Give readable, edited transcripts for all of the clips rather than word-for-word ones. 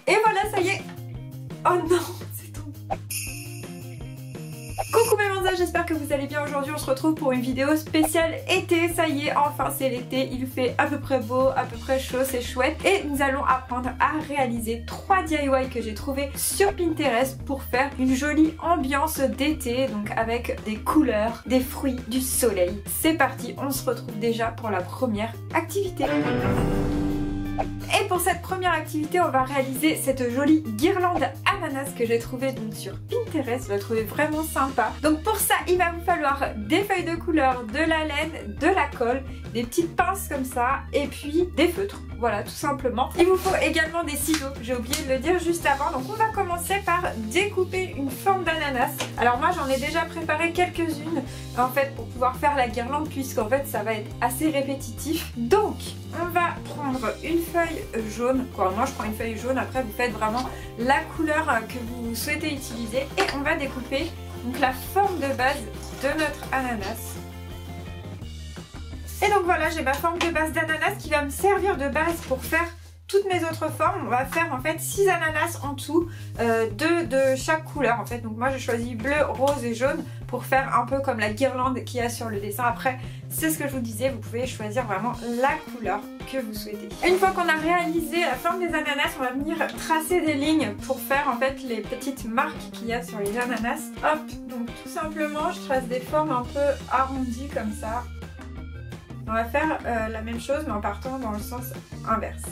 Et voilà, ça y est. Oh non, c'est tombé. Coucou mes manzas, j'espère que vous allez bien. Aujourd'hui on se retrouve pour une vidéo spéciale été. Ça y est, enfin c'est l'été, il fait à peu près beau, à peu près chaud, c'est chouette. Et nous allons apprendre à réaliser 3 DIY que j'ai trouvé sur Pinterest pour faire une jolie ambiance d'été, donc avec des couleurs, des fruits, du soleil. C'est parti, on se retrouve déjà pour la première activité. Et pour cette première activité, on va réaliser cette jolie guirlande ananas que j'ai trouvée donc sur Pinterest. Je la trouvais vraiment sympa. Donc pour ça, il va vous falloir des feuilles de couleur, de la laine, de la colle, des petites pinces comme ça et puis des feutres. Voilà, tout simplement. Il vous faut également des ciseaux. J'ai oublié de le dire juste avant. Donc on va commencer par découper une forme d'ananas. Alors moi, j'en ai déjà préparé quelques-unes en fait pour pouvoir faire la guirlande puisqu'en fait ça va être assez répétitif. Donc on va prendre une feuille jaune. Moi je prends une feuille jaune, après vous faites vraiment la couleur que vous souhaitez utiliser et on va découper donc la forme de base de notre ananas. Et donc voilà, j'ai ma forme de base d'ananas qui va me servir de base pour faire toutes mes autres formes. On va faire en fait 6 ananas en tout, 2 de chaque couleur en fait. Donc moi j'ai choisi bleu, rose et jaune pour faire un peu comme la guirlande qu'il y a sur le dessin. Après c'est ce que je vous disais, vous pouvez choisir vraiment la couleur que vous souhaitez. Une fois qu'on a réalisé la forme des ananas, on va venir tracer des lignes pour faire en fait les petites marques qu'il y a sur les ananas. Hop, donc tout simplement je trace des formes un peu arrondies comme ça. On va faire la même chose mais en partant dans le sens inverse.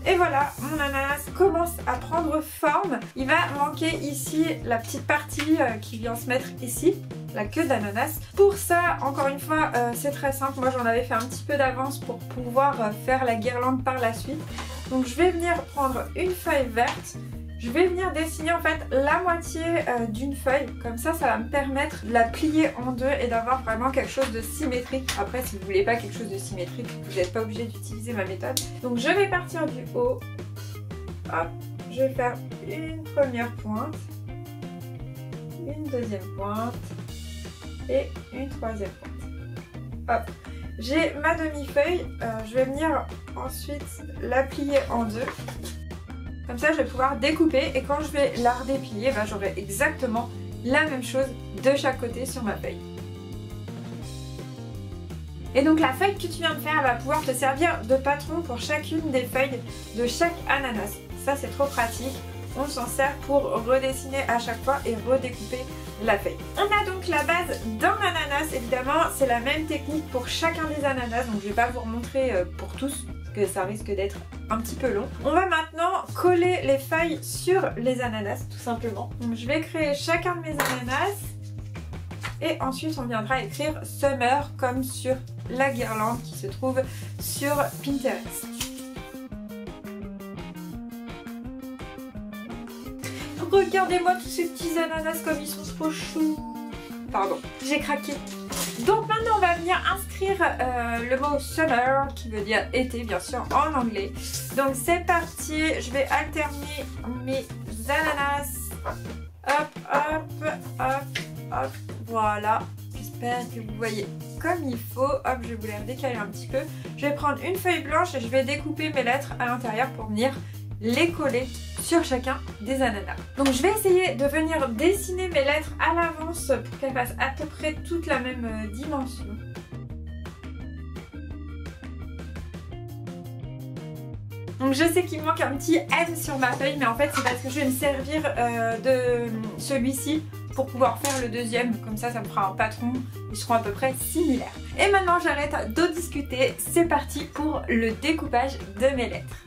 Et voilà, mon ananas commence à prendre forme. Il va manquer ici la petite partie qui vient se mettre ici, la queue d'ananas. Pour ça, encore une fois, c'est très simple. Moi, j'en avais fait un petit peu d'avance pour pouvoir faire la guirlande par la suite. Donc, je vais venir prendre une feuille verte. Je vais venir dessiner en fait la moitié d'une feuille, comme ça, ça va me permettre de la plier en deux et d'avoir vraiment quelque chose de symétrique. Après, si vous voulez pas quelque chose de symétrique, vous n'êtes pas obligé d'utiliser ma méthode. Donc je vais partir du haut, hop, je vais faire une première pointe, une deuxième pointe et une troisième pointe. Hop, j'ai ma demi-feuille, je vais venir ensuite la plier en deux. Comme ça, je vais pouvoir découper et quand je vais la redéplier, j'aurai exactement la même chose de chaque côté sur ma feuille. Et donc la feuille que tu viens de faire, elle va pouvoir te servir de patron pour chacune des feuilles de chaque ananas. Ça, c'est trop pratique. On s'en sert pour redessiner à chaque fois et redécouper la feuille. On a donc la base d'un ananas, évidemment, c'est la même technique pour chacun des ananas, donc je ne vais pas vous remontrer pour tous, parce que ça risque d'être un petit peu long. On va maintenant coller les feuilles sur les ananas, tout simplement. Donc je vais créer chacun de mes ananas, et ensuite on viendra écrire Summer, comme sur la guirlande qui se trouve sur Pinterest. Regardez-moi tous ces petits ananas comme ils sont trop choux. Pardon, j'ai craqué. Donc maintenant on va venir inscrire le mot summer qui veut dire été bien sûr en anglais. Donc c'est parti, je vais alterner mes ananas. Hop, hop, hop, hop, voilà. J'espère que vous voyez comme il faut. Hop, je vais vous les redécaler un petit peu. Je vais prendre une feuille blanche et je vais découper mes lettres à l'intérieur pour venir les coller sur chacun des ananas. Donc je vais essayer de venir dessiner mes lettres à l'avance pour qu'elles fassent à peu près toute la même dimension. Donc je sais qu'il me manque un petit M sur ma feuille, mais en fait c'est parce que je vais me servir de celui-ci pour pouvoir faire le deuxième, comme ça ça me fera un patron, ils seront à peu près similaires. Et maintenant j'arrête de discuter, c'est parti pour le découpage de mes lettres.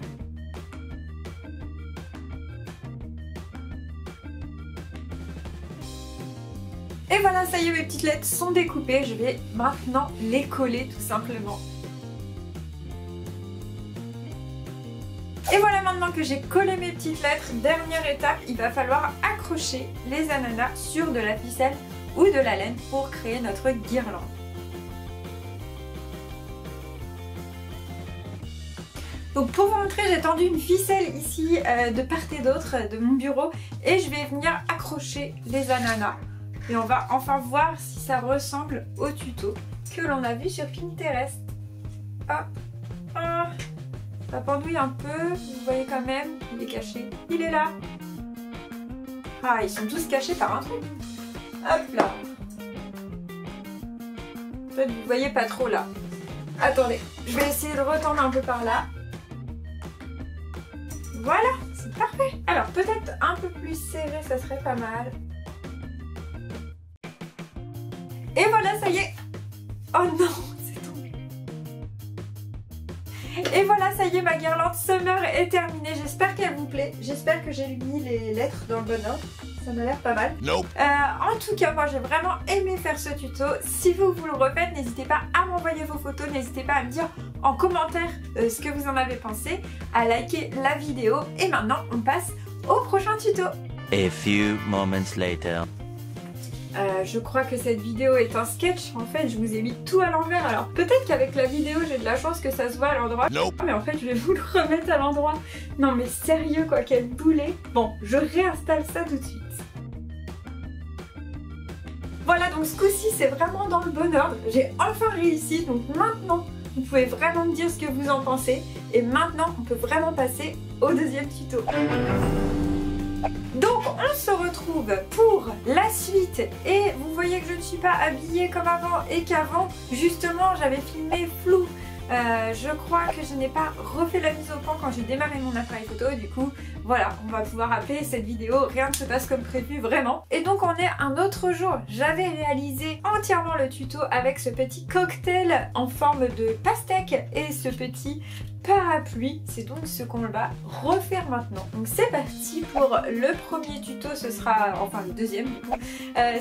Et voilà, ça y est, mes petites lettres sont découpées. Je vais maintenant les coller tout simplement. Et voilà, maintenant que j'ai collé mes petites lettres, dernière étape, il va falloir accrocher les ananas sur de la ficelle ou de la laine pour créer notre guirlande. Donc pour vous montrer, j'ai tendu une ficelle ici de part et d'autre de mon bureau et je vais venir accrocher les ananas. Et on va enfin voir si ça ressemble au tuto que l'on a vu sur Pinterest. Hop, hop. Ça pendouille un peu, vous voyez quand même, il est caché. Il est là. Ah, ils sont tous cachés par un truc. Hop là. En fait, vous voyez pas trop là. Attendez, je vais essayer de retendre un peu par là. Voilà, c'est parfait. Alors, peut-être un peu plus serré, ça serait pas mal. Et voilà, ça y est. Oh non, c'est tombé. Et voilà, ça y est, ma guirlande Summer est terminée. J'espère qu'elle vous plaît. J'espère que j'ai mis les lettres dans le bon ordre. Ça m'a l'air pas mal. Nope. En tout cas, moi j'ai vraiment aimé faire ce tuto. Si vous le refaites, n'hésitez pas à m'envoyer vos photos. N'hésitez pas à me dire en commentaire ce que vous en avez pensé, à liker la vidéo. Et maintenant, on passe au prochain tuto. A few moments later. Je crois que cette vidéo est un sketch. En fait, je vous ai mis tout à l'envers. Alors peut-être qu'avec la vidéo, j'ai de la chance que ça se voit à l'endroit. Nope. Mais en fait, je vais vous le remettre à l'endroit. Non mais sérieux quoi, quel boulet. Bon, je réinstalle ça tout de suite. Voilà, donc ce coup-ci, c'est vraiment dans le bon ordre. J'ai enfin réussi. Donc maintenant, vous pouvez vraiment me dire ce que vous en pensez. Et maintenant, on peut vraiment passer au deuxième tuto. Donc on se retrouve pour la suite et vous voyez que je ne suis pas habillée comme avant et qu'avant justement j'avais filmé flou. Je crois que je n'ai pas refait la mise au point quand j'ai démarré mon appareil photo et du coup voilà, on va pouvoir appeler cette vidéo rien ne se passe comme prévu vraiment. Et donc on est un autre jour, j'avais réalisé entièrement le tuto avec ce petit cocktail en forme de pastèque et ce petit parapluie, c'est donc ce qu'on va refaire maintenant. Donc c'est parti pour le premier tuto, ce sera, enfin le deuxième du coup,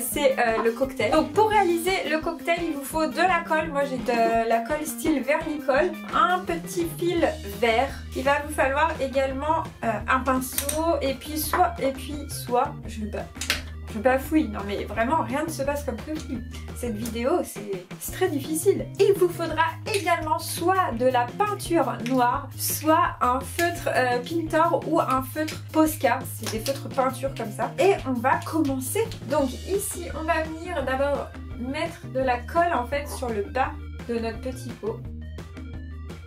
c'est le cocktail. Donc pour réaliser le cocktail, il vous faut de la colle, moi j'ai de la colle style vernicole, un petit fil vert, il va vous falloir également un pinceau et puis soit, je bafouille, non mais vraiment rien ne se passe comme prévu. Cette vidéo c'est très difficile. Il vous faudra également soit de la peinture noire, soit un feutre Pintor ou un feutre Posca. C'est des feutres peinture comme ça. Et on va commencer. Donc ici on va venir d'abord mettre de la colle en fait sur le bas de notre petit pot.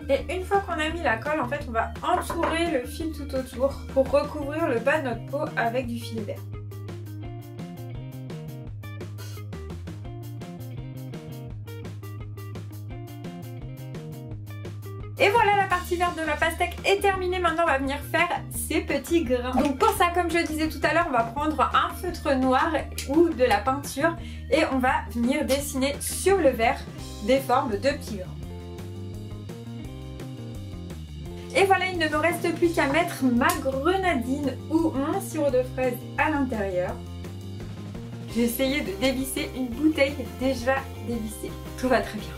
Et une fois qu'on a mis la colle, en fait on va entourer le fil tout autour pour recouvrir le bas de notre pot avec du fil vert. Et voilà, la partie verte de la pastèque est terminée. Maintenant, on va venir faire ces petits grains. Donc pour ça, comme je disais tout à l'heure, on va prendre un feutre noir ou de la peinture et on va venir dessiner sur le verre des formes de petits grains. Et voilà, il ne me reste plus qu'à mettre ma grenadine ou mon sirop de fraise à l'intérieur. J'ai essayé de dévisser une bouteille déjà dévissée. Tout va très bien.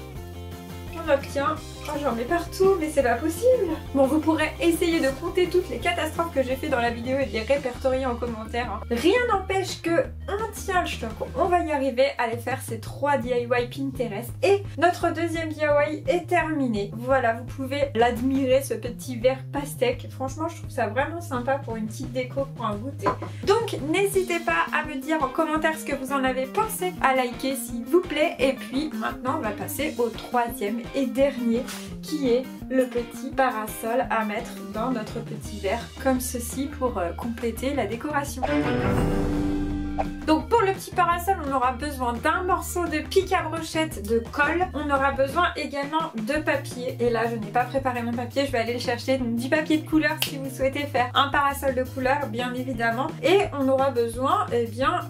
On obtient... Oh, j'en mets partout, mais c'est pas possible. Bon, vous pourrez essayer de compter toutes les catastrophes que j'ai fait dans la vidéo et de les répertorier en commentaire. Hein. Rien n'empêche que on tient le choc. On va y arriver à aller faire ces 3 DIY Pinterest. Et notre deuxième DIY est terminé. Voilà, vous pouvez l'admirer, ce petit verre pastèque. Franchement, je trouve ça vraiment sympa pour une petite déco, pour un goûter. Donc, n'hésitez pas à me dire en commentaire ce que vous en avez pensé, à liker s'il vous plaît. Et puis, maintenant, on va passer au troisième et dernier, qui est le petit parasol à mettre dans notre petit verre comme ceci pour compléter la décoration. Donc pour le petit parasol, on aura besoin d'un morceau de pic à brochette de colle. On aura besoin également de papier. Et là, je n'ai pas préparé mon papier, je vais aller le chercher. Donc du papier de couleur si vous souhaitez faire un parasol de couleur, bien évidemment. Et on aura besoin, eh bien,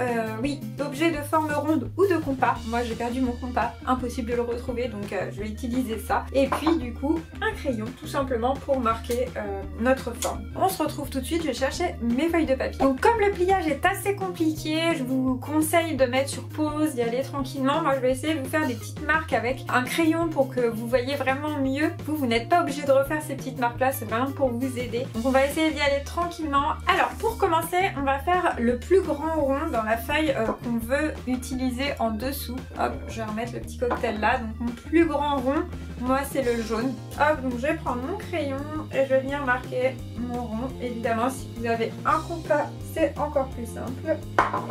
oui, d'objets de forme ronde ou de compas. Moi, j'ai perdu mon compas, impossible de le retrouver, donc je vais utiliser ça. Et puis du coup, un crayon, tout simplement pour marquer notre forme. On se retrouve tout de suite, je vais chercher mes feuilles de papier. Donc comme le pliage est assez compliqué, je vous conseille de mettre sur pause, d'y aller tranquillement. Moi je vais essayer de vous faire des petites marques avec un crayon pour que vous voyez vraiment mieux. Vous n'êtes pas obligé de refaire ces petites marques là, c'est vraiment pour vous aider. Donc on va essayer d'y aller tranquillement. Alors pour commencer, on va faire le plus grand rond dans la feuille qu'on veut utiliser en dessous. Hop, je vais remettre le petit cocktail là. Donc mon plus grand rond, Moi c'est le jaune. Hop, donc je vais prendre mon crayon et je vais venir marquer mon rond. Évidemment si vous avez un compas c'est encore plus simple.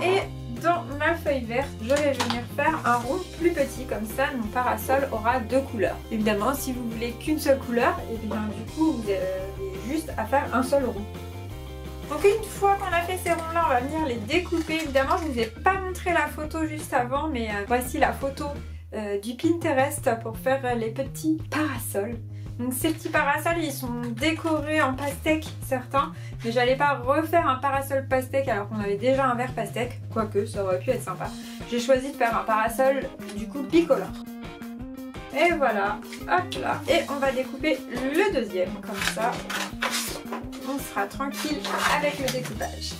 Et dans ma feuille verte, je vais venir faire un rond plus petit, comme ça mon parasol aura 2 couleurs. Évidemment si vous voulez qu'une seule couleur, et bien du coup vous avez juste à faire un seul rond. Donc une fois qu'on a fait ces ronds là, on va venir les découper. Évidemment je ne vous ai pas montré la photo juste avant, mais voici la photo du Pinterest pour faire les petits parasols. Donc ces petits parasols ils sont décorés en pastèque certains, mais j'allais pas refaire un parasol pastèque alors qu'on avait déjà un vert pastèque, quoique ça aurait pu être sympa. J'ai choisi de faire un parasol du coup bicolore. Et voilà, hop là, et on va découper le deuxième comme ça. On sera tranquille avec le découpage.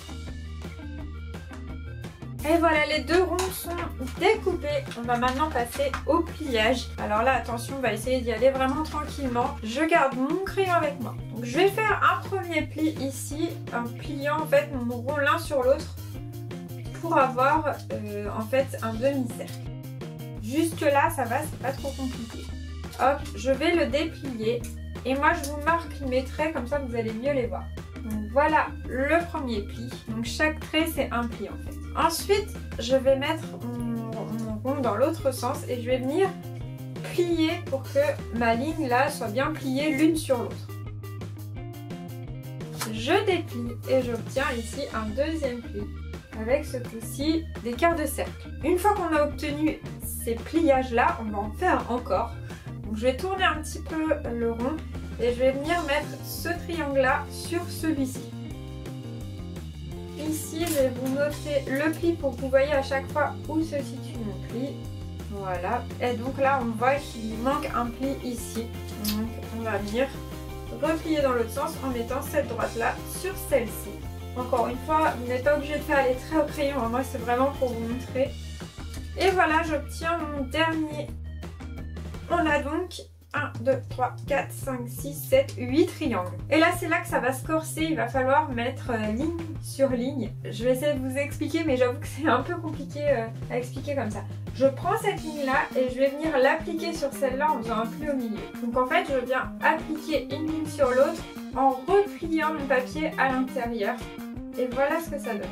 Et voilà, les 2 ronds sont découpés. On va maintenant passer au pliage. Alors là, attention, on va essayer d'y aller vraiment tranquillement. Je garde mon crayon avec moi. Donc je vais faire un premier pli ici, en pliant en fait mon rond l'un sur l'autre pour avoir en fait un demi-cercle. Jusque là, ça va, c'est pas trop compliqué. Hop, je vais le déplier. Et moi je vous marque mes traits, comme ça vous allez mieux les voir. Donc voilà le premier pli. Donc chaque trait c'est un pli en fait. Ensuite je vais mettre mon rond dans l'autre sens et je vais venir plier pour que ma ligne là soit bien pliée l'une sur l'autre. Je déplie et j'obtiens ici un deuxième pli avec ce coup-ci des quarts de cercle. Une fois qu'on a obtenu ces pliages là, on va en faire encore. Donc je vais tourner un petit peu le rond et je vais venir mettre ce triangle là sur celui-ci. Ici je vais vous noter le pli pour que vous voyez à chaque fois où se situe mon pli. Voilà, et donc là on voit qu'il manque un pli ici. Donc on va venir replier dans l'autre sens en mettant cette droite là sur celle-ci. Encore une fois, vous n'êtes pas obligé de faire les traits au crayon, moi c'est vraiment pour vous montrer. Et voilà, j'obtiens mon dernier. On a donc 1, 2, 3, 4, 5, 6, 7, 8 triangles. Et là c'est là que ça va se corser, il va falloir mettre ligne sur ligne. Je vais essayer de vous expliquer mais j'avoue que c'est un peu compliqué à expliquer comme ça. Je prends cette ligne là et je vais venir l'appliquer sur celle-là en faisant un pli au milieu. Donc en fait je viens appliquer une ligne sur l'autre en repliant mon papier à l'intérieur. Et voilà ce que ça donne.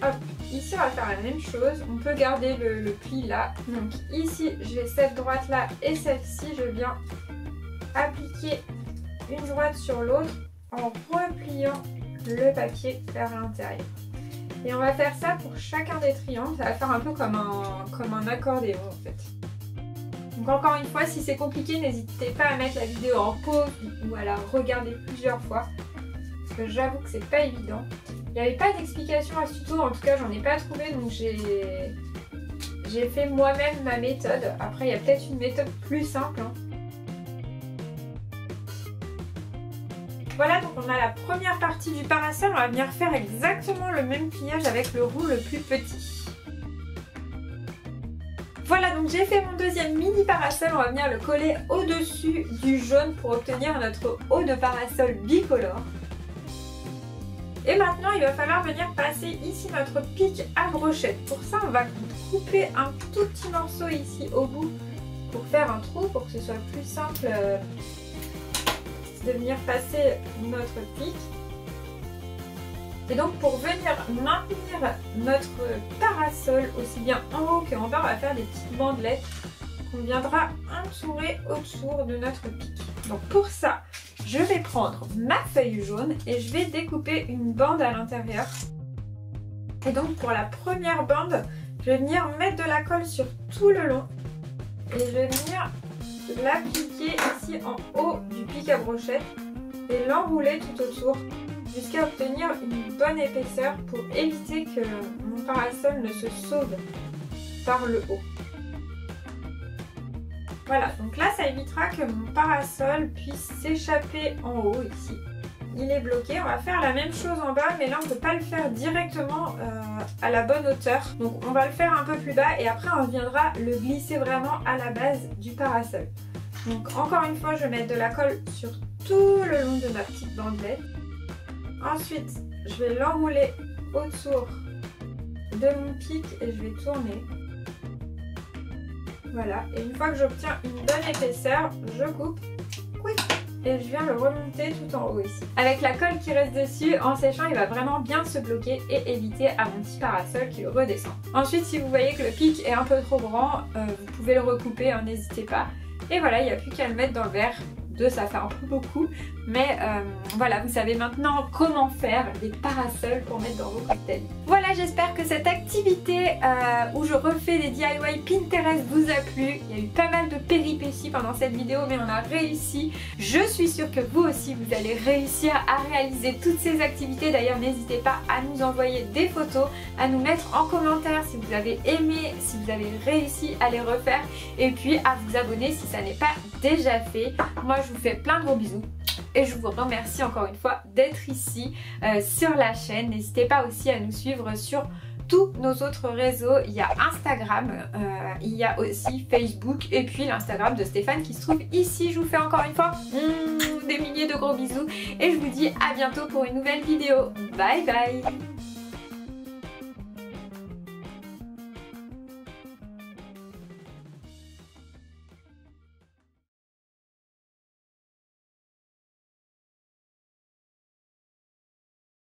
Hop, ici on va faire la même chose, on peut garder le pli là. Donc ici j'ai cette droite là et celle-ci, je viens appliquer une droite sur l'autre en repliant le papier vers l'intérieur. Et on va faire ça pour chacun des triangles, ça va faire un peu comme un accordéon en fait. Donc encore une fois, si c'est compliqué, n'hésitez pas à mettre la vidéo en pause ou à la regarder plusieurs fois. Parce que j'avoue que c'est pas évident. Il n'y avait pas d'explication à ce tuto, en tout cas j'en ai pas trouvé, donc j'ai fait moi-même ma méthode. Après il y a peut-être une méthode plus simple. Hein. Voilà, donc on a la première partie du parasol, on va venir faire exactement le même pliage avec le rond le plus petit. Voilà, donc j'ai fait mon deuxième mini parasol, on va venir le coller au-dessus du jaune pour obtenir notre haut de parasol bicolore. Et maintenant, il va falloir venir passer ici notre pic à brochette. Pour ça, on va couper un tout petit morceau ici au bout pour faire un trou, pour que ce soit plus simple de venir passer notre pic. Et donc, pour venir maintenir notre parasol aussi bien en haut qu'en bas, on va faire des petites bandelettes qu'on viendra entourer autour de notre pic. Donc pour ça, je vais prendre ma feuille jaune et je vais découper une bande à l'intérieur. Et donc pour la première bande, je vais venir mettre de la colle sur tout le long. Et je vais venir l'appliquer ici en haut du pic à brochette et l'enrouler tout autour jusqu'à obtenir une bonne épaisseur pour éviter que mon parasol ne se sauve par le haut. Voilà, donc là ça évitera que mon parasol puisse s'échapper en haut ici. Il est bloqué, on va faire la même chose en bas, mais là on ne peut pas le faire directement à la bonne hauteur. Donc on va le faire un peu plus bas et après on viendra le glisser vraiment à la base du parasol. Donc encore une fois, je vais mettre de la colle sur tout le long de ma petite bandelette. Ensuite, je vais l'enrouler autour de mon pic et je vais tourner. Voilà, et une fois que j'obtiens une bonne épaisseur, je coupe. Oui. Et je viens le remonter tout en haut ici. Avec la colle qui reste dessus, en séchant, il va vraiment bien se bloquer et éviter à mon petit parasol qui redescend. Ensuite, si vous voyez que le pic est un peu trop grand, vous pouvez le recouper, hein, n'hésitez pas. Et voilà, il n'y a plus qu'à le mettre dans le verre. Ça fait un peu beaucoup, mais voilà, vous savez maintenant comment faire des parasols pour mettre dans vos cocktails. Voilà, j'espère que cette activité où je refais des DIY Pinterest vous a plu. Il y a eu pas mal de péripéties pendant cette vidéo, mais on a réussi. Je suis sûre que vous aussi vous allez réussir à réaliser toutes ces activités. D'ailleurs, n'hésitez pas à nous envoyer des photos, à nous mettre en commentaire si vous avez aimé, si vous avez réussi à les refaire, et puis à vous abonner si ça n'est pas déjà fait. Moi, je vous fais plein de gros bisous et je vous remercie encore une fois d'être ici sur la chaîne. N'hésitez pas aussi à nous suivre sur tous nos autres réseaux. Il y a Instagram, il y a aussi Facebook et puis l'Instagram de Stéphane qui se trouve ici. Je vous fais encore une fois des milliers de gros bisous et je vous dis à bientôt pour une nouvelle vidéo. Bye bye.